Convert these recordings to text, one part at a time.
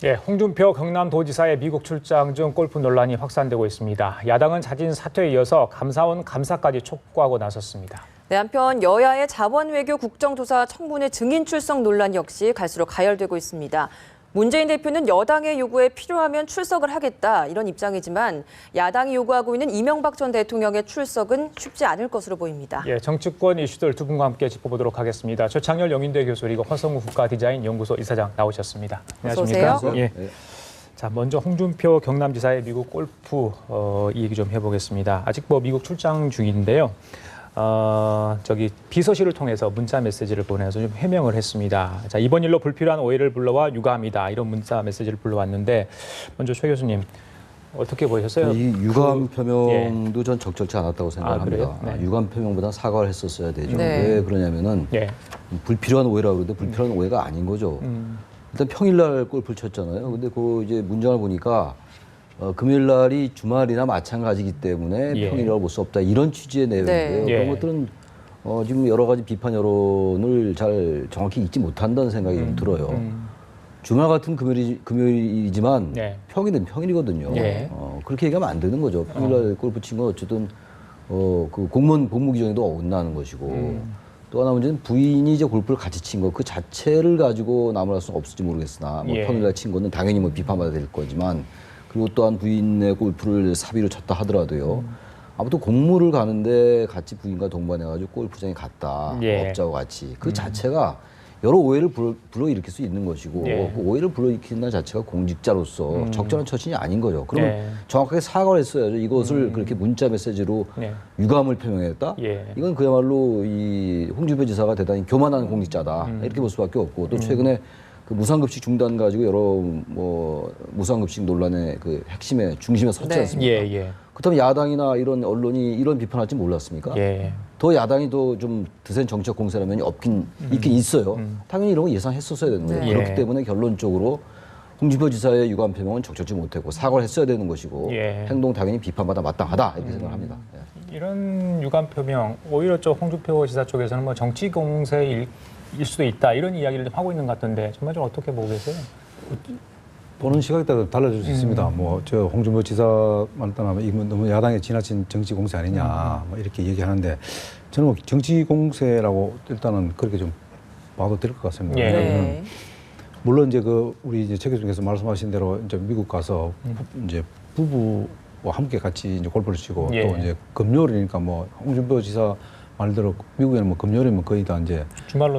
예, 홍준표 경남도지사의 미국 출장 중 골프 논란이 확산되고 있습니다. 야당은 자진 사퇴에 이어서 감사원 감사까지 촉구하고 나섰습니다. 네, 한편 여야의 자원 외교 국정조사 청문회 증인 출석 논란 역시 갈수록 가열되고 있습니다. 문재인 대표는 여당의 요구에 필요하면 출석을 하겠다 이런 입장이지만 야당이 요구하고 있는 이명박 전 대통령의 출석은 쉽지 않을 것으로 보입니다. 예, 정치권 이슈들 두 분과 함께 짚어보도록 하겠습니다. 최창렬 영인대 교수 그리고 허성우 국가디자인연구소 이사장 나오셨습니다. 안녕하십니까? 어서 오세요. 예. 자, 먼저 홍준표 경남지사의 미국 골프 이 얘기 좀 해보겠습니다. 아직 미국 출장 중인데요. 비서실을 통해서 문자 메시지를 보내서 좀 해명을 했습니다. 자, 이번 일로 불필요한 오해를 불러와 유감이다. 이런 문자 메시지를 불러왔는데 먼저 최 교수님 어떻게 보셨어요? 이 유감 표명도 전 적절치 않았다고 생각합니다. 네. 유감 표명보다 사과를 했었어야 되죠. 네. 왜 그러냐면은 불필요한 오해라고 그러는데 불필요한 오해가 아닌 거죠. 일단 평일날 골프를 쳤잖아요. 근데 그 이제 문장을 보니까 금요일 날이 주말이나 마찬가지이기 때문에 평일이라고 볼 수 없다. 이런 취지의 내용인데요. 네. 그런 것들은 지금 여러 가지 비판 여론을 잘 정확히 읽지 못한다는 생각이 좀 들어요. 주말 같은 금요일이지만 평일은 평일이거든요. 그렇게 얘기하면 안 되는 거죠. 평일날 골프 친 건 어쨌든 그 공무원 복무 규정에도 어긋나는 것이고 또 하나 문제는 부인이 이제 골프를 같이 친 거 그 자체를 가지고 나무랄 수는 없을지 모르겠으나 평일날 친 거는 당연히 비판받아야 될 거지만 그리고 또한 부인의 골프를 사비로 쳤다 하더라도요. 아무튼 공무를 가는데 같이 부인과 동반해가지고 골프장에 갔다. 업자와 같이. 그 자체가 여러 오해를 불러일으킬 수 있는 것이고 그 오해를 불러일으키는 자체가 공직자로서 적절한 처신이 아닌 거죠. 그러면 정확하게 사과를 했어야죠. 이것을 그렇게 문자 메시지로 유감을 표명했다? 이건 그야말로 이 홍준표 지사가 대단히 교만한 공직자다. 이렇게 볼 수밖에 없고 또 최근에 그 무상급식 중단 가지고 여러 무상급식 논란의 그 핵심에 중심에 섰지 않습니까? 그렇다면 야당이나 이런 언론이 이런 비판할지 몰랐습니까? 더 야당이 더 좀 드센 정치적 공세라면 있긴 있어요. 당연히 이런 거 예상했었어야 되는 거예요. 그렇기 때문에 결론적으로 홍준표 지사의 유감 표명은 적절치 못했고 사과를 했어야 되는 것이고 행동 당연히 비판받아 마땅하다 이렇게 생각합니다. 이런 유감 표명 오히려 홍준표 지사 쪽에서는 정치 공세일 수도 있다 이런 이야기를 좀 하고 있는 것 같던데 정말 좀 어떻게 보고 계세요? 보는 시각에 따라 달라질 수 있습니다. 저 홍준표 지사만 떠나면 이건 너무 야당의 지나친 정치 공세 아니냐 이렇게 얘기하는데 저는 정치 공세라고 일단은 그렇게 좀 봐도 될 것 같습니다. 왜냐하면 물론 이제 우리 이제 최 교수님께서 말씀하신 대로 이제 미국 가서 이제 부부와 함께 같이 이제 골프를 치고 또 이제 금요일이니까 홍준표 지사 말대로 미국에는 금요일이면 거의 다 이제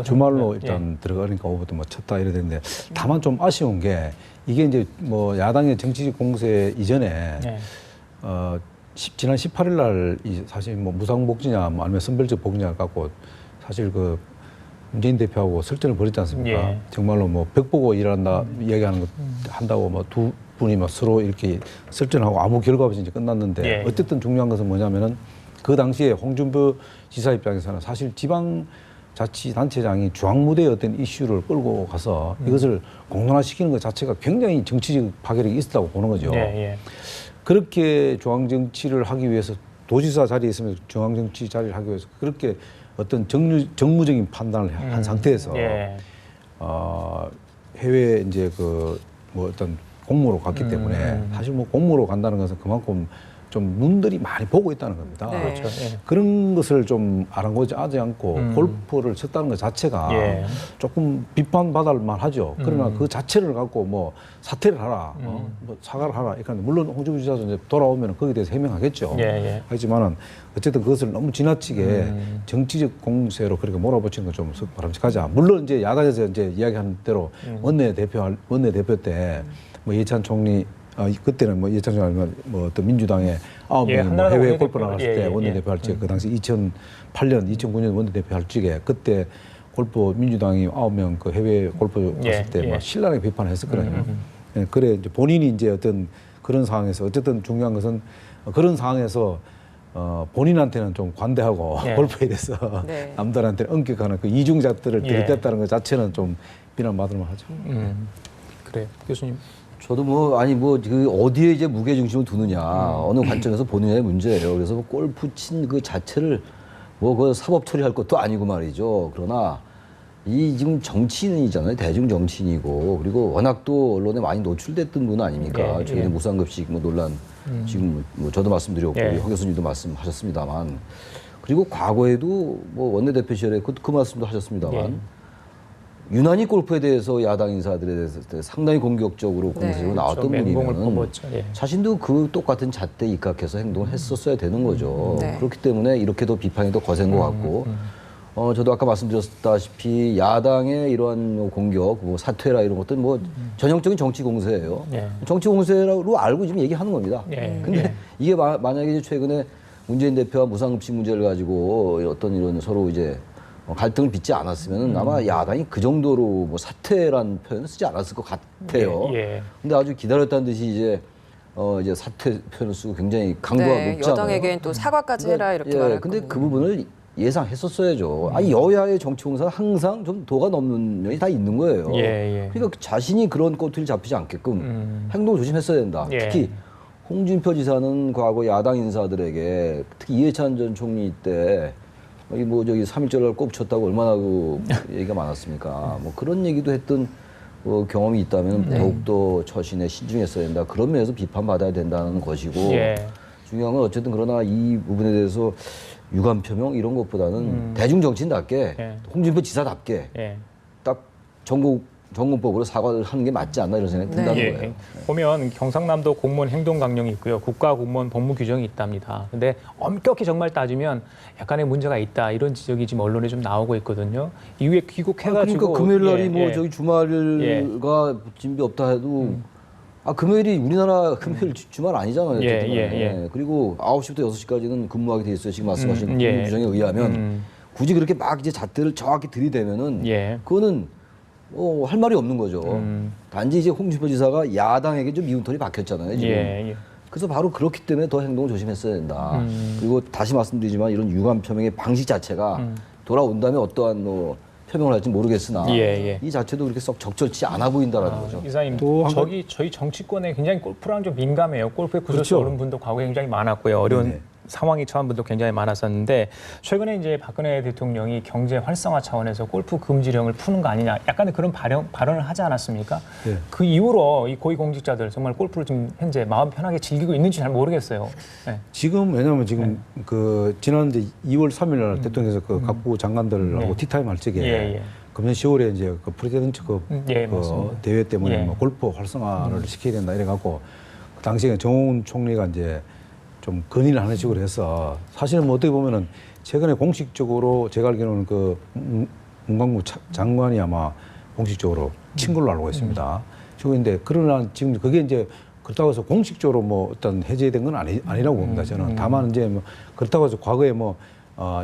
주말로 일단 들어가니까 오후부터 쳤다 이래야 되는데 다만 좀 아쉬운 게 이게 이제 야당의 정치적 공세 이전에 지난 18일 날 사실 무상복지냐 아니면 선별적 복지냐 갖고 사실 문재인 대표하고 설전을 벌였지 않습니까? 정말로 벽 보고 일한다 얘기하는 거 한다고 두 분이 서로 이렇게 설전하고 아무 결과 없이 이제 끝났는데 어쨌든 중요한 것은 뭐냐면은 그 당시에 홍준표 지사 입장에서는 사실 지방자치단체장이 중앙무대의 어떤 이슈를 끌고 가서 이것을 공론화시키는 것 자체가 굉장히 정치적 파괴력이 있었다고 보는 거죠. 그렇게 중앙정치를 하기 위해서 도지사 자리에 있으면 중앙정치 자리를 하기 위해서 그렇게 어떤 정무적인 판단을 한 상태에서 해외 이제 어떤 공모로 갔기 때문에 사실 공모로 간다는 것은 그만큼 좀 눈들이 많이 보고 있다는 겁니다. 그런 것을 좀 아랑곳하지 않고 골프를 쳤다는 것 자체가 조금 비판받을 만하죠. 그러나 그 자체를 갖고 사퇴를 하라, 사과를 하라. 그러니까 물론 홍준표 지사도 이제 돌아오면 거기에 대해서 해명하겠죠. 하지만은 어쨌든 그것을 너무 지나치게 정치적 공세로 그렇게 몰아붙이는 건 좀 바람직하지 않아. 물론 이제 야당에서 이제 이야기하는 대로 원내대표 때 이해찬 총리 그때는 이해찬 총리 아니면 어떤 민주당의 9명이 해외 골프 나갔을 때 원내대표 할 적에 그 당시 2008년, 2009년 원내대표 할 적에 그때 골프 민주당이 9명 해외 골프 갔을 때 신랄하게 비판을 했었거든요. 그래 이제 본인이 이제 어떤 그런 상황에서 어쨌든 중요한 것은 그런 상황에서 본인한테는 좀 관대하고 골프에 대해서 남들한테는 엄격한 그 이중잣들을 들이댔다는 것 자체는 좀 비난받을 만하죠. 그래요, 교수님. 저도 어디에 이제 무게 중심을 두느냐, 어느 관점에서 보느냐의 문제예요. 그래서 골프 친 그 자체를 그 사법 처리할 것도 아니고 말이죠. 그러나 이 지금 정치인이잖아요. 대중 정치인이고 그리고 워낙 또 언론에 많이 노출됐던 분 아닙니까? 최근에 무상급식 뭐 논란 지금 뭐 저도 말씀드렸고 허 교수님도 말씀하셨습니다만 그리고 과거에도 뭐 원내대표 시절에 그 말씀도 하셨습니다만 유난히 골프에 대해서 야당 인사들에 대해서 상당히 공격적으로 공세적으로 나왔던 분이면 자신도 그 똑같은 잣대에 입각해서 행동을 했었어야 되는 거죠. 그렇기 때문에 이렇게도 비판이 더 거센 것 같고 저도 아까 말씀드렸다시피 야당의 이러한 뭐 공격, 뭐 사퇴라 이런 것들은 뭐 전형적인 정치 공세예요. 정치 공세로 알고 지금 얘기하는 겁니다. 근데 이게 만약에 이제 최근에 문재인 대표와 무상급식 문제를 가지고 어떤 이런 서로 이제 갈등을 빚지 않았으면 아마 야당이 그 정도로 뭐 사퇴란 표현을 쓰지 않았을 것 같아요. 근데 아주 기다렸다는 듯이 이제 사퇴 표현을 쓰고 굉장히 강도가 높잖아요. 여당에겐 또 사과까지 해라 이렇게 말했거든요. 근데 그 부분을 예상했었어야죠. 아니 여야의 정치 공세는 항상 좀 도가 넘는 면이 다 있는 거예요. 그러니까 자신이 그런 꼬투리 잡히지 않게끔 행동을 조심했어야 된다. 특히 홍준표 지사는 과거 야당 인사들에게 특히 이해찬 전 총리 때 뭐 저기 3.1절을 꼽쳤다고 얼마나 그 얘기가 많았습니까? 뭐 그런 얘기도 했던 경험이 있다면 더욱더 처신에 신중했어야 된다. 그런 면에서 비판받아야 된다는 것이고 중요한 건 어쨌든 그러나 이 부분에 대해서 유감 표명 이런 것보다는 대중 정치인답게 홍준표 지사답게 딱 전공법으로 사과를 하는 게 맞지 않나 이런 생각이 든다는 거예요. 보면 경상남도 공무원 행동 강령이 있고요. 국가 공무원 법무 규정이 있답니다. 근데 엄격히 정말 따지면 약간의 문제가 있다 이런 지적이 지금 언론에 좀 나오고 있거든요. 이후에 귀국해가지고 그러니까 금요일 날이 뭐 저기 주말과 진비 없다 해도 금요일이 우리나라 금요일 주말 아니잖아요. 그리고 9시부터 6시까지는 근무하게 돼 있어요. 지금 말씀하신 근무 규정에 의하면 굳이 그렇게 막 이제 잣대를 정확히 들이대면은 그거는 할 말이 없는 거죠. 단지 이제 홍준표 지사가 야당에게 좀 미운 털이 박혔잖아요. 지금. 그래서 바로 그렇기 때문에 더 행동을 조심했어야 된다. 그리고 다시 말씀드리지만 이런 유감 표명의 방식 자체가 돌아온다면 어떠한 뭐 표명을 할지 모르겠으나 이 자체도 그렇게 썩 적절치 않아 보인다라는 거죠. 이사님, 저희 정치권에 굉장히 골프랑 좀 민감해요. 골프에 구설수 어려운 분도 과거에 굉장히 많았고요. 어려운 상황이 처한 분도 굉장히 많았었는데 최근에 이제 박근혜 대통령이 경제 활성화 차원에서 골프 금지령을 푸는 거 아니냐 약간의 그런 발언을 하지 않았습니까? 그 이후로 이 고위공직자들 정말 골프를 지금 현재 마음 편하게 즐기고 있는지 잘 모르겠어요. 지금 왜냐하면 지금 그 지난 2월 3일 날 대통령께서 그 각부 장관들하고 티타임 할 적에 금년 10월에 이제 그 프레지던트급 대회 때문에 뭐 골프 활성화를 시켜야 된다 이래갖고 그 당시에 정홍훈 총리가 이제 좀 건의를 하는 식으로 해서 사실은 뭐 어떻게 보면은 최근에 공식적으로 제가 알기로는 그 문광부 장관이 아마 공식적으로 친 걸로 알고 있습니다. 근데 그러나 지금 그게 이제 그렇다고 해서 공식적으로 뭐 어떤 해제된 건 아니라고 봅니다. 저는 다만 이제 뭐 그렇다고 해서 과거에 뭐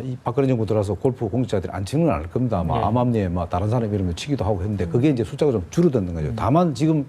이 박근혜 정부 들어서 골프 공직자들이 안 치는 건 아닐 겁니다. 암암리에 막 다른 사람이 이러면 치기도 하고 했는데 그게 이제 숫자가 좀 줄어드는 거죠. 다만 지금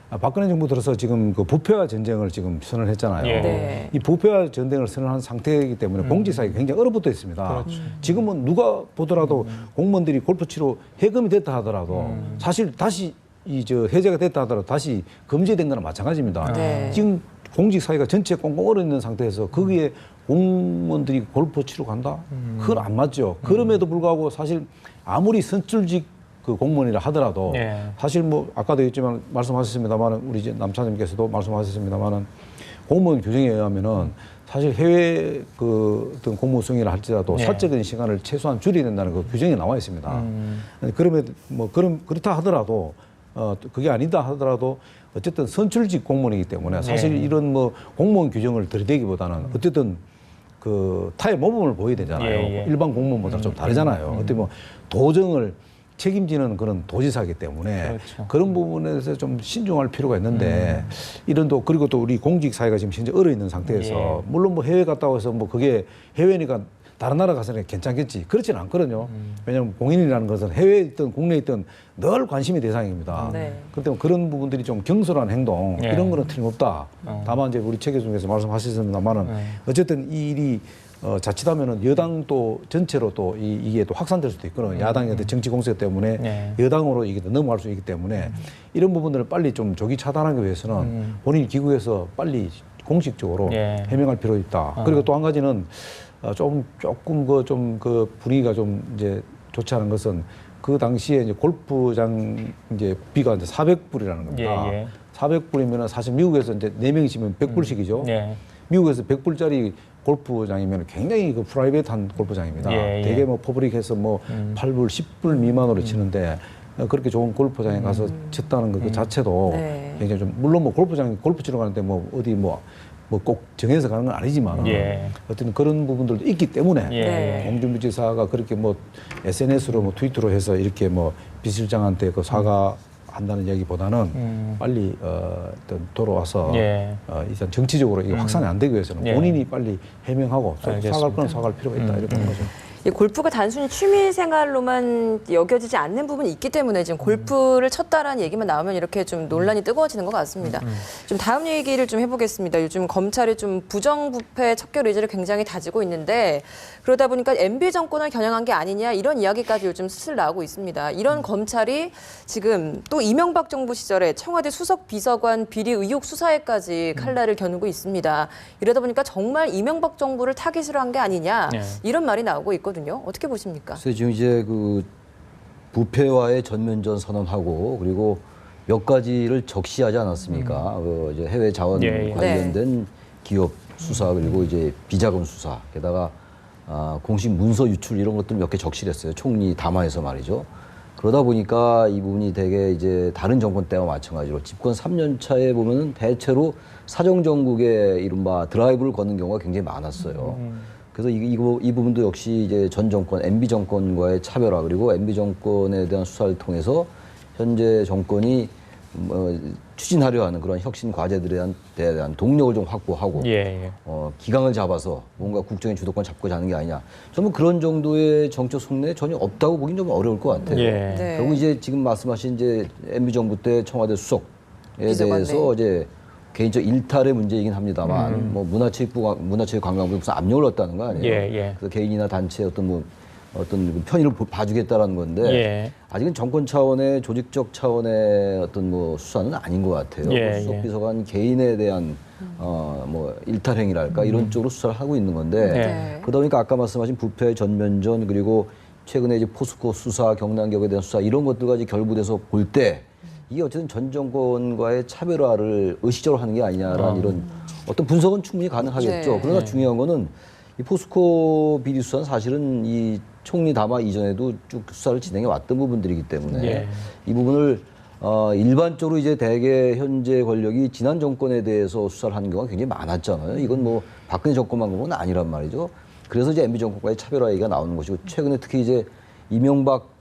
박근혜 정부 들어서 지금 그 부패와 전쟁을 지금 선언했잖아요. 이 부패와 전쟁을 선언한 상태이기 때문에 공직사회가 굉장히 얼어붙어 있습니다. 지금은 누가 보더라도 공무원들이 골프 치러 해금이 됐다 하더라도 사실 다시 해제가 됐다 하더라도 다시 금지된 거나 마찬가지입니다. 지금 공직사회가 전체 꽁꽁 얼어 있는 상태에서 거기에 공무원들이 골프 치러 간다? 그건 안 맞죠. 그럼에도 불구하고 사실 아무리 선출직 그 공무원이라 하더라도 사실 뭐 아까도 했지만 말씀하셨습니다만은 우리 이제 남차장님께서도 말씀하셨습니다만은 공무원 규정에 의하면은 사실 해외 그 어떤 공무원 승인을 할지라도 사적인 시간을 최소한 줄여야 된다는 그 규정이 나와 있습니다. 그러면 뭐 그렇다 하더라도 그게 아니다 하더라도 어쨌든 선출직 공무원이기 때문에 사실 이런 뭐 공무원 규정을 들이대기보다는 어쨌든 그 타의 모범을 보여야 되잖아요. 일반 공무원보다 좀 다르잖아요. 어떻게 뭐 도정을 책임지는 그런 도지사이기 때문에 그런 부분에서 좀 신중할 필요가 있는데 이런 그리고 또 우리 공직 사회가 지금 현재 얼어 있는 상태에서 물론 뭐 해외 갔다 와서 뭐 그게 해외니까 다른 나라 가서는 괜찮겠지 그렇지는 않거든요. 왜냐하면 공인이라는 것은 해외에 있든 국내에 있든 늘 관심의 대상입니다. 그렇기 때문에 그런 부분들이 좀 경솔한 행동 이런 거는 틀림없다. 다만 이제 우리 최 교수님께서 말씀하셨습니다만은 어쨌든 이 일이 자칫하면은 여당 또 전체로 또 이게 또 확산될 수도 있거든요. 야당의 어떤 정치 공세 때문에 여당으로 이게 넘어갈 수 있기 때문에 이런 부분들을 빨리 좀 조기 차단하기 위해서는 본인 기구에서 빨리 공식적으로 해명할 필요가 있다. 그리고 또 한 가지는 조금 그 분위기가 좀 이제 좋지 않은 것은 그 당시에 이제 골프장 이제 비가 이제 400불이라는 겁니다. 예, 예. 400불이면 사실 미국에서 이제 4명이시면 100불씩이죠. 예. 미국에서 100불짜리 골프장이면 굉장히 그 프라이빗한 골프장입니다. 예, 예. 되게 뭐 퍼블릭해서 뭐 8불, 10불 미만으로 치는데 그렇게 좋은 골프장에 가서 쳤다는 것 그 자체도 네. 굉장히 좀 물론 뭐 골프장 골프 치러 가는데 뭐 어디 뭐 꼭 정해서 가는 건 아니지만 예. 어떤 그런 부분들도 있기 때문에 예. 홍준표 지사가 그렇게 뭐 SNS로 뭐 트위터로 해서 이렇게 뭐 비실장한테 그 사과한다는 얘기보다는 빨리 어떤 돌아와서 예. 일단 정치적으로 이게 확산이 안 되기 위해서는 예. 본인이 빨리 해명하고 알겠습니다. 사과할 건 사과할 필요가 있다 이렇게 하는 거죠. 이 골프가 단순히 취미 생활로만 여겨지지 않는 부분이 있기 때문에 지금 골프를 쳤다라는 얘기만 나오면 이렇게 좀 논란이 뜨거워지는 것 같습니다. 좀 다음 얘기를 좀 해보겠습니다. 요즘 검찰이 좀 부정부패 척결 의지를 굉장히 다지고 있는데 그러다 보니까 MB 정권을 겨냥한 게 아니냐 이런 이야기까지 요즘 슬슬 나오고 있습니다. 이런 검찰이 지금 또 이명박 정부 시절에 청와대 수석 비서관 비리 의혹 수사에까지 칼날을 겨누고 있습니다. 이러다 보니까 정말 이명박 정부를 타깃으로 한 게 아니냐 이런 말이 나오고 있거든요. 어떻게 보십니까? 그래서 지금 이제 그 부패와의 전면전 선언하고 그리고 몇 가지를 적시하지 않았습니까? 그 이제 해외 자원 예, 예. 관련된 기업 수사 그리고 이제 비자금 수사 게다가 공식 문서 유출 이런 것들 몇 개 적시를 했어요. 총리 담화에서 말이죠. 그러다 보니까 이 부분이 되게 이제 다른 정권 때와 마찬가지로 집권 3년 차에 보면은 대체로 사정정국의 이른바 드라이브를 거는 경우가 굉장히 많았어요. 그래서 이 부분도 역시 이제 전 정권, MB 정권과의 차별화 그리고 MB 정권에 대한 수사를 통해서 현재 정권이 추진하려 하는 그런 혁신 과제들에 대한 동력을 좀 확보하고 예. 기강을 잡아서 뭔가 국정의 주도권 잡고 자는 게 아니냐. 저는 그런 정도의 정적 속내 전혀 없다고 보긴 좀 어려울 것 같아요. 예. 네. 결국 이제 지금 말씀하신 이제 MB 정부 때 청와대 수석에 비서관, 대해서 이제 개인적 일탈의 문제이긴 합니다만 뭐 문화체육관광부에 무슨 압력을 넣었다는 거 아니에요? 예. 그래서 개인이나 단체 어떤 편의를 봐주겠다는 건데 예. 아직은 정권 차원의 조직적 차원의 어떤 뭐 수사는 아닌 것 같아요. 예, 수석 예. 비서관 개인에 대한 뭐 일탈 행위랄까 이런 쪽으로 수사를 하고 있는 건데 네. 그러다 보니까 아까 말씀하신 부패 전면전 그리고 최근에 이제 포스코 수사, 경남기업에 대한 수사 이런 것들과 이제 결부돼서 볼 때 이게 어쨌든 전 정권과의 차별화를 의식적으로 하는 게 아니냐라는 이런 어떤 분석은 충분히 가능하겠죠. 네. 그러나 중요한 거는 이 포스코 비리 수사는 사실은 이 총리 담화 이전에도 쭉 수사를 진행해 왔던 부분들이기 때문에 예. 이 부분을 일반적으로 이제 대개 현재 권력이 지난 정권에 대해서 수사를 하는 경우가 굉장히 많았잖아요. 이건 뭐 박근혜 정권만 보면 아니란 말이죠. 그래서 이제 MB 정권과의 차별화 얘기가 나오는 것이고 최근에 특히 이제 이명박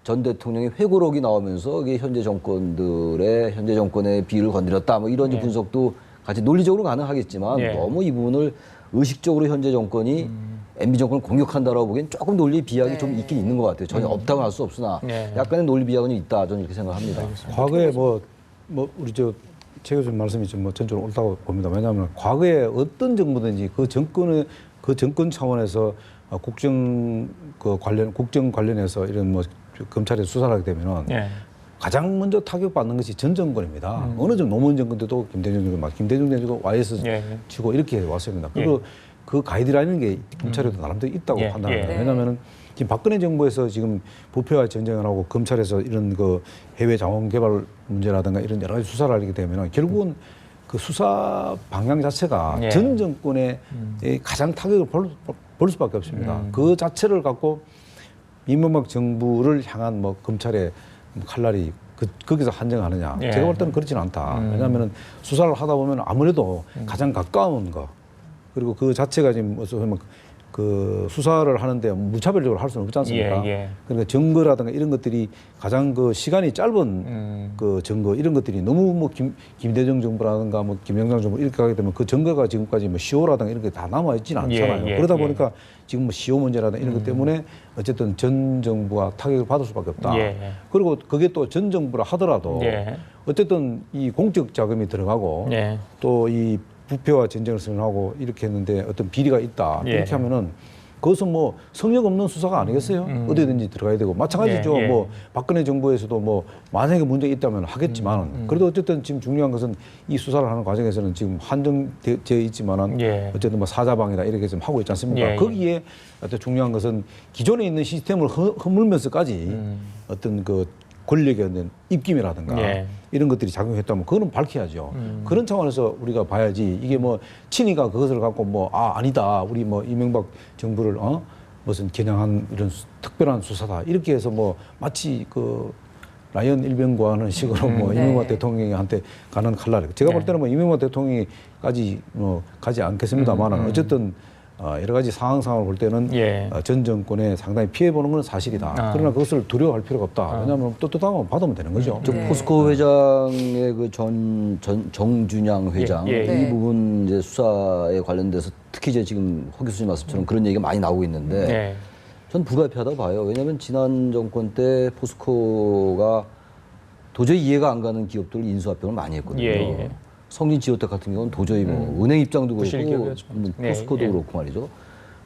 전 대통령의 회고록이 나오면서 이게 현재 정권의 비위를 건드렸다 뭐 이런 분석도 같이 논리적으로 가능하겠지만 너무 이 부분을 의식적으로 현재 정권이 MB 정권을 공격한다라고 보기엔 조금 논리 비약이 좀 있긴 있는 것 같아요. 전혀 없다고 할 수 없으나 약간의 논리 비약은 있다 저는 이렇게 생각합니다. 과거에 뭐 우리 최 교수님 말씀이 좀 전적으로 옳다고 봅니다. 왜냐하면 과거에 어떤 정부든지 그 정권 차원에서 국정 관련해서 이런 뭐 검찰에 수사를 하게 되면은 가장 먼저 타격받는 것이 전 정권입니다. 어느 정도 노무현 정권 때도 김대중 정권도 YS 치고 이렇게 왔습니다. 그리고 그 가이드라인인 게 검찰에도 나름대로 있다고 판단합니다. 왜냐하면은 지금 박근혜 정부에서 지금 부패와 전쟁을 하고 검찰에서 이런 그 해외 자원 개발 문제라든가 이런 여러 가지 수사를 하게 되면은 결국은 그 수사 방향 자체가 전 정권의 가장 타격을 볼 수밖에 없습니다. 그 자체를 갖고 이명박 정부를 향한 뭐 검찰의 칼날이 거기서 한정하느냐? 제가 볼 때는 그렇지는 않다. 왜냐하면 수사를 하다 보면 아무래도 가장 가까운 거 그리고 그 자체가 지금 어쩌면 그 수사를 하는데 무차별적으로 할 수는 없지 않습니까? 그러니까 증거라든가 이런 것들이 가장 그 시간이 짧은 그 증거 이런 것들이 너무 뭐 김대중 정부라든가 뭐 김영삼 정부 이렇게 가게 되면 그 증거가 지금까지 뭐 시효라든가 이런 게 다 남아 있지는 않잖아요. 그러다 보니까 지금 뭐 시효 문제라든가 이런 것 때문에 어쨌든 전 정부가 타격을 받을 수밖에 없다. 그리고 그게 또 전 정부라 하더라도 어쨌든 이 공적 자금이 들어가고 또 이 부패와 전쟁을 선언하고 이렇게 했는데 어떤 비리가 있다. 이렇게 하면은 그것은 뭐 성역 없는 수사가 아니겠어요? 어디든지 들어가야 되고 마찬가지죠. 뭐 박근혜 정부에서도 뭐 만약에 문제 있다면 하겠지만 그래도 어쨌든 지금 중요한 것은 이 수사를 하는 과정에서는 지금 한정되어 있지만은 어쨌든 뭐 사자방이다 이렇게 좀 하고 있지 않습니까? 거기에 어떤 중요한 것은 기존에 있는 시스템을 허물면서까지 어떤 그 권력의 어떤 입김이라든가 이런 것들이 작용했다면 그거는 밝혀야죠. 그런 차원에서 우리가 봐야지 이게 뭐 친이가 그것을 갖고 뭐 아니다 우리 뭐 이명박 정부를 무슨 겨냥한 이런 특별한 수사다 이렇게 해서 뭐 마치 그 라이언 일병과는 식으로 뭐 이명박 대통령한테 가는 칼날 제가 볼 때는 뭐 이명박 대통령까지 뭐 가지 않겠습니다만은 어쨌든 여러 가지 상황을 볼 때는 전 정권에 상당히 피해보는 건 사실이다. 그러나 그것을 두려워할 필요가 없다. 왜냐하면 떳떳하면 받으면 되는 거죠. 포스코 회장의 그 정준양 회장 이 부분 이제 수사에 관련돼서 특히 이제 지금 허 교수님 말씀처럼 그런 얘기가 많이 나오고 있는데 전 불가피하다고 봐요. 왜냐하면 지난 정권 때 포스코가 도저히 이해가 안 가는 기업들을 인수합병을 많이 했거든요. 성진 지오텍 같은 경우는 도저히 뭐 은행 입장도 그렇고 포스코도 그렇고 말이죠.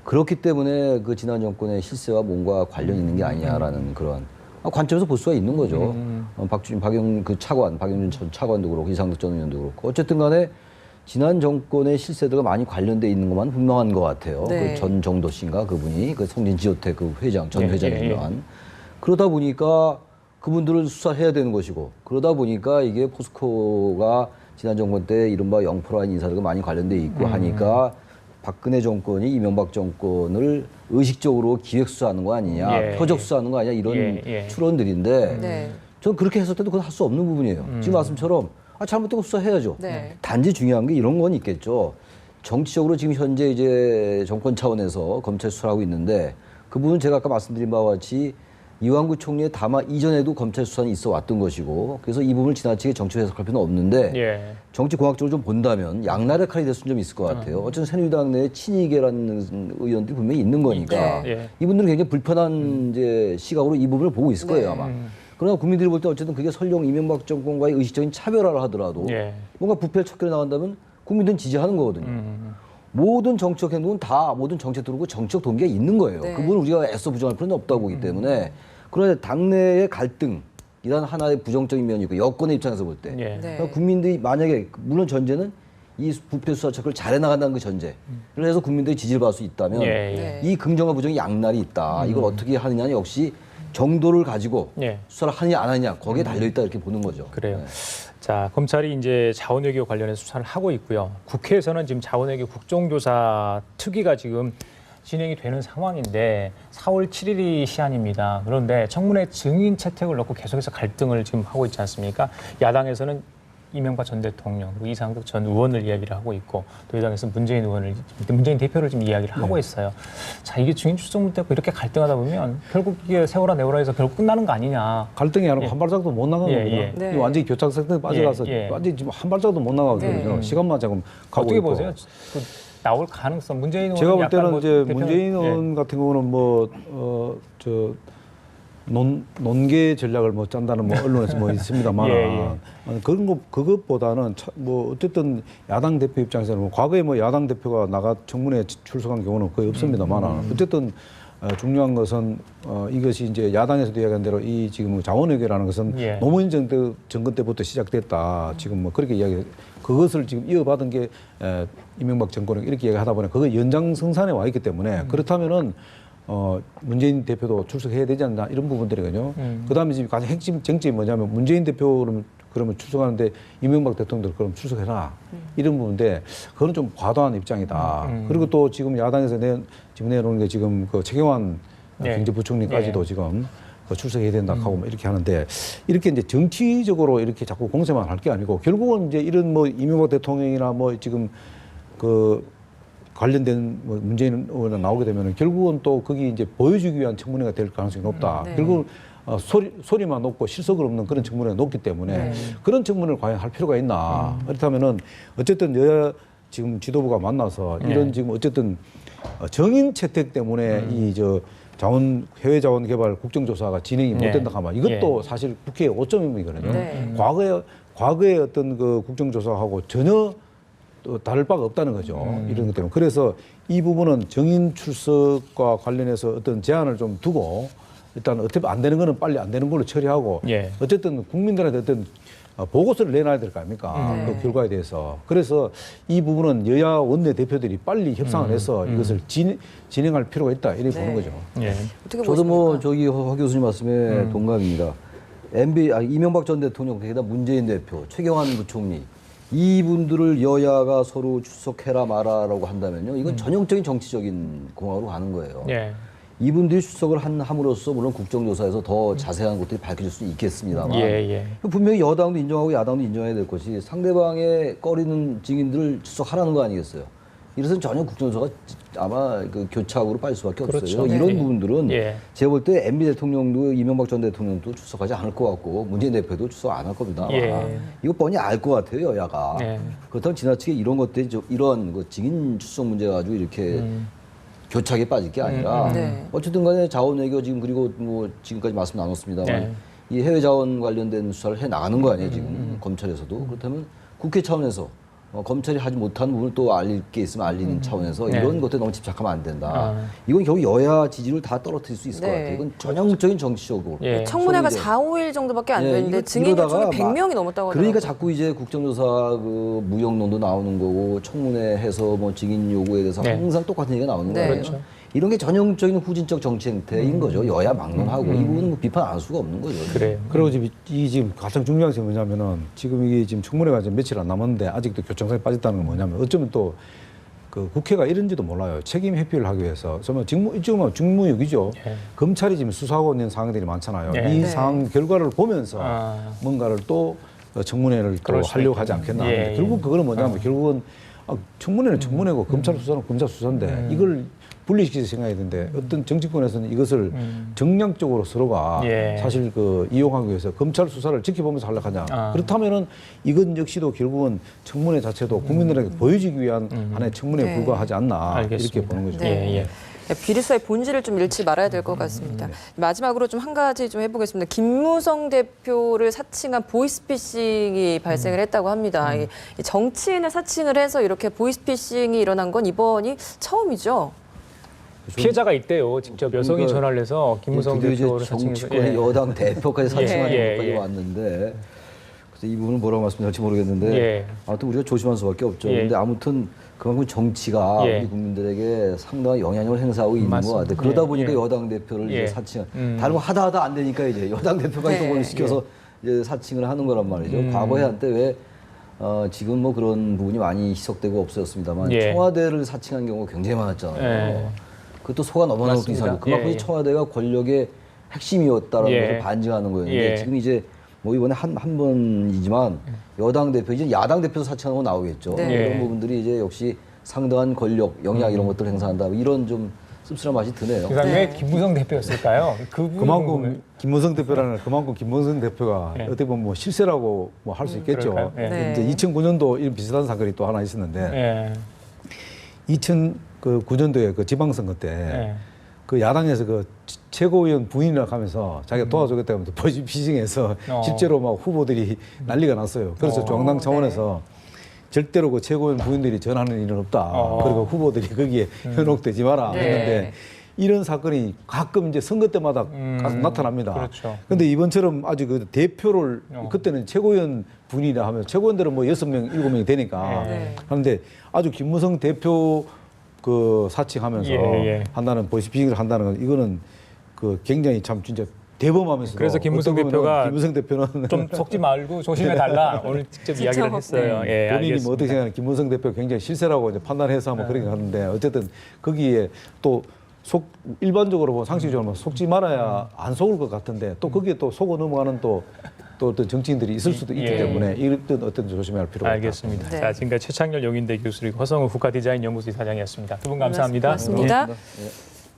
그렇기 때문에 그 지난 정권의 실세와 뭔가 관련이 있는 게 아니냐라는 그런 관점에서 볼 수가 있는 거죠. 박용준 전 차관도 그렇고 이상득 전 의원도 그렇고 어쨌든 간에 지난 정권의 실세들과 많이 관련돼 있는 것만 분명한 것 같아요. 그 전 정도 씨인가 그분이 그 성진 지오텍 그 회장 전 회장이 분명한 그러다 보니까 그분들을 수사해야 되는 것이고 그러다 보니까 이게 포스코가 지난 정권 때 이른바 영포라는 인사들과 많이 관련돼 있고 하니까 박근혜 정권이 이명박 정권을 의식적으로 기획수사하는 거 아니냐, 표적수사하는 거 아니냐 이런 추론들인데 저는 그렇게 했을 때도 그건 할 수 없는 부분이에요. 지금 말씀처럼 잘못된 거 수사해야죠. 단지 중요한 게 이런 건 있겠죠. 정치적으로 지금 현재 이제 정권 차원에서 검찰 수사를 하고 있는데 그 부분은 제가 아까 말씀드린 바와 같이 이완구 총리의 담화 이전에도 검찰 수사는 있어 왔던 것이고 그래서 이 부분을 지나치게 정치 해석할 필요는 없는데 정치 공학적으로 좀 본다면 양날의 칼이 될 수는 좀 있을 것 같아요. 어쨌든 새누리당 내에 친이계라는 의원들이 분명히 있는 거니까 이분들은 굉장히 불편한 이제 시각으로 이 부분을 보고 있을 거예요 아마. 그러나 국민들이 볼 때 어쨌든 그게 설령 이명박 정권과의 의식적인 차별화를 하더라도 뭔가 부패를 척결해 나간다면 국민들은 지지하는 거거든요. 모든 정치적 행동은 다 모든 정치에 들어오고 정치적 동기가 있는 거예요. 그분을 우리가 애써 부정할 필요는 없다고 보기 때문에 그러나 당내의 갈등이란 하나의 부정적인 면이 있고 여권의 입장에서 볼 때 그러니까 국민들이 만약에 물론 전제는 이 부패 수사 척을 잘해 나간다는 그 전제를 해서 국민들이 지지를 받을 수 있다면 이 긍정과 부정의 양날이 있다. 이걸 어떻게 하느냐는 역시 정도를 가지고 수사를 하느냐 안 하느냐 거기에 달려있다 이렇게 보는 거죠. 그래요. 자, 검찰이 이제 자원외교 관련해서 수사를 하고 있고요. 국회에서는 지금 자원외교 국정조사 특위가 지금 진행이 되는 상황인데 4월 7일이 시한입니다. 그런데 청문회 증인 채택을 놓고 계속해서 갈등을 지금 하고 있지 않습니까? 야당에서는 이명박 전 대통령 그리고 이상득 전 의원을 이야기를 하고 있고 또 여당에서는 문재인 대표를 지금 이야기를 하고 있어요. 자, 이게 증인 출석 때문에 이렇게 갈등하다 보면 결국 이게 세월아 내월아에서 결국 끝나는 거 아니냐. 갈등이 아니고 한 발짝도 못 나가거든요. 완전히 교착 상태에 빠져가서 완전히 지금 한 발짝도 못 나가거든요. 시간만 조금 가고 어떻게 있고. 보세요? 그 나올 가능성 문재인 의원 제가 볼 때는 뭐 이제 문재인 의원 같은 경우는 논계 전략을 뭐 짠다는 뭐 언론에서 뭐 있습니다만 그런 거 그것보다는 뭐 어쨌든 야당 대표 입장에서는 뭐 과거에 뭐 야당 대표가 나가 청문회에 출석한 경우는 거의 없습니다만 어쨌든 중요한 것은 이것이 이제 야당에서도 이야기한 대로 이 지금 자원외교라는 것은 노무현 정권 때부터 시작됐다. 지금 뭐 그렇게 이야기 그것을 지금 이어받은 게 이명박 정권이 이렇게 이야기하다 보니 그거 연장성산에 와 있기 때문에 그렇다면은 문재인 대표도 출석해야 되지 않나 이런 부분들이거든요. 그다음에 지금 가장 핵심 쟁점이 뭐냐면 문재인 대표는 그러면 출석하는데 이명박 대통령도 그럼 출석해라 이런 부분인데 그건 좀 과도한 입장이다. 그리고 또 지금 야당에서 지금 내놓은 게 지금 그 최경환 경제부총리까지도 지금 출석해야 된다 하고 이렇게 하는데 이렇게 이제 정치적으로 이렇게 자꾸 공세만 할 게 아니고 결국은 이제 이런 뭐 이명박 대통령이나 뭐 지금 그 관련된 뭐 문재인 의원이 나오게 되면 결국은 또 거기 이제 보여주기 위한 청문회가 될 가능성이 높다. 결국 소리만 높고 실속을 없는 그런 청문회가 높기 때문에 그런 청문회를 과연 할 필요가 있나. 그렇다면은 어쨌든 여야 지금 지도부가 만나서 이런 지금 어쨌든 정인 채택 때문에 이 해외 자원 개발 국정조사가 진행이 못 된다 하면 이것도 사실 국회의 오점이거든요. 과거에 어떤 그 국정조사하고 전혀 또 다를 바가 없다는 거죠. 이런 것 때문에. 그래서 이 부분은 정인 출석과 관련해서 어떤 제한을 좀 두고 일단 어차피 안 되는 거는 빨리 안 되는 걸로 처리하고 예. 어쨌든 국민들한테 어떤 보고서를 내놔야 될 거 아닙니까? 그 결과에 대해서. 그래서 이 부분은 여야 원내 대표들이 빨리 협상을 해서 이것을 진행할 필요가 있다. 이렇게 보는 거죠. 예. 어떻게 저도 뭐 보십니까? 저기 허 교수님 말씀에 동감입니다. 이명박 전 대통령, 게다가 문재인 대표, 최경환 부총리 이분들을 여야가 서로 출석해라 마라라고 한다면요, 이건 전형적인 정치적인 공학으로 가는 거예요. 예. 이분들이 출석을 함으로써 물론 국정조사에서 더 자세한 것들이 밝혀질 수 있겠습니다만 예. 분명히 여당도 인정하고 야당도 인정해야 될 것이 상대방의 꺼리는 증인들을 출석하라는 거 아니겠어요? 이래서는 전혀 국정조사가 아마 그 교착으로 빠질 수밖에 없어요. 그렇죠. 이런 예. 부분들은 예. 제가 볼 때 MB 대통령도 이명박 전 대통령도 출석하지 않을 것 같고 문재인 대표도 출석 안 할 겁니다. 예. 이거 뻔히 알 것 같아요, 여야가. 예. 그렇다면 지나치게 이런 것들이 이런 그 증인 출석 문제 가지고 이렇게 교착에 빠질 게 아니라 네. 어쨌든 간에 자원외교 지금 그리고 뭐 지금까지 말씀 나눴습니다만 네. 이 해외 자원 관련된 수사를 해 나가는 거 아니에요, 지금 검찰에서도. 그렇다면 국회 차원에서 검찰이 하지 못한 부분을 또 알릴 게 있으면 알리는 차원에서 네. 이런 것들에 너무 집착하면 안 된다. 이건 결국 여야 지지를 다 떨어뜨릴 수 있을 것 네. 같아요. 이건 전형적인 정치적으로. 예. 청문회가 서로 이제 4, 5일 정도밖에 안 예, 되는데 이거 증인 이러다가 요청이 100명이 넘었다고 하더라고요. 그러니까 자꾸 이제 국정조사 그 무역론도 나오는 거고 청문회해서 뭐 증인 요구에 대해서 네. 항상 똑같은 얘기가 나오는 네. 거예요. 그렇죠. 이런 게 전형적인 후진적 정치 행태인 거죠. 여야 막론하고 이 부분은 뭐 비판 안 할 수가 없는 거죠. 그래요. 그리고 지금 가장 중요한 것이 뭐냐면은 지금 이게 지금 청문회가 이제 며칠 안 남았는데 아직도 교정상에 빠졌다는 건 뭐냐면 어쩌면 또 그 국회가 이런지도 몰라요. 책임 회피를 하기 위해서 정말 이쪽은 직무유기죠. 예. 검찰이 지금 수사하고 있는 사항들이 많잖아요. 예. 이 네. 사항 결과를 보면서 뭔가를 또 청문회를 또 그럴 수도 하려고 하지 있겠네요. 않겠나. 예, 예. 결국 그거는 뭐냐면 결국은 청문회는 청문회고 검찰 수사는 검찰 수사인데 이걸 분리시켜서 생각해야 되는데 어떤 정치권에서는 이것을 정량적으로 서로가 예. 사실 그 이용하기 위해서 검찰 수사를 지켜보면서 하려고 하냐. 그렇다면은 이건 역시도 결국은 청문회 자체도 국민들에게 보여주기 위한 하나의 청문회에 네. 불과하지 않나 알겠습니다. 이렇게 보는 거죠. 네. 예. 비리수사의 본질을 좀 잃지 말아야 될 것 같습니다. 마지막으로 좀 한 가지 좀 해보겠습니다. 김무성 대표를 사칭한 보이스피싱이 발생을 했다고 합니다. 이 정치인을 사칭을 해서 이렇게 보이스피싱이 일어난 건 이번이 처음이죠. 피해자가 있대요. 직접 여성이 그러니까 전화를 해서 김무성 드디어 이제 대표를 사칭해서 정치권의 여당 대표까지 사칭하는 예, 것까지 예. 왔는데 그래서 이 부분은 뭐라고 말씀드릴지 모르겠는데 예. 아무튼 우리가 조심할 수밖에 없죠. 예. 그런데 아무튼 그만큼 정치가 예. 우리 국민들에게 상당한 영향력을 행사하고 있는 것 맞습니다. 같아요. 그러다 예, 보니까 예. 여당 대표를 예. 이제 사칭, 다른 거 하다 안 되니까 이제 여당 대표까지 네. 또 시켜서 이제 사칭을 하는 거란 말이죠. 과거에 한때 왜 지금 뭐 그런 부분이 많이 희석되고 없어졌습니다만 예. 청와대를 사칭한 경우가 굉장히 많았잖아요. 예. 그것도 속아 넘어가는 것도 맞습니다. 이상하고 그만큼 예, 예. 청와대가 권력의 핵심이었다라는 예. 것을 반증하는 거였는데 예. 지금 이제 뭐 이번에 한 번이지만 여당 대표 이제 야당 대표 사칭하는 거 나오겠죠. 네. 이런 예. 부분들이 이제 역시 상당한 권력, 영향 이런 것들을 행사한다. 이런 좀 씁쓸한 맛이 드네요. 그다음에 왜 네. 김무성 대표였을까요? 그만큼 김무성 대표라는 그만큼 김무성 대표가 예. 어떻게 보면 뭐 실세라고 뭐 할 수 있겠죠. 그럴까요? 예. 네. 이제 2009년도 이런 비슷한 사건이 또 하나 있었는데 예. 2009년도에 그 지방선거 때 예. 그 야당에서 그 최고위원 부인이라고 하면서 자기가 도와주겠다고 하면서 보이스피싱해서 실제로 막 후보들이 난리가 났어요. 그래서 중앙당 차원에서 절대로 그 최고위원 부인들이 전하는 일은 없다. 그리고 후보들이 거기에 현혹되지 마라 네. 했는데 이런 사건이 가끔 이제 선거 때마다 가끔 나타납니다. 그렇죠. 근데 이번처럼 아주 그 대표를 그때는 최고위원 분이라 하면 최고위원들은 뭐 6명, 7명이 되니까 네. 하는데 아주 김무성 대표 그 사칭하면서 예. 한다는 보이스피싱을 한다는 건 이거는 그 굉장히 참 진짜 대범하면서 그래서 김무성 대표가 김무성 대표는 좀 속지 말고 조심해 달라. 오늘 직접 이야기를 했어요. 예, 본인이 알겠습니다. 뭐 어떻게 생각하는 김무성 대표 굉장히 실세라고 이제 판단해서 한번 그렇게 하는데 어쨌든 거기에 또 일반적으로 보면 상식적으로 보면 속지 말아야 안 속을 것 같은데 또 거기에 또 속어 넘어가는 또 어떤 정치인들이 있을 수도 있기 예. 때문에 이런 어떤 조심해야 할 필요가 있다. 알겠습니다. 네. 자, 지금까지 최창렬 용인대 교수 그리고 허성우 국가디자인 연구소 이사장이었습니다. 두 분 감사합니다. 고맙습니다. 네.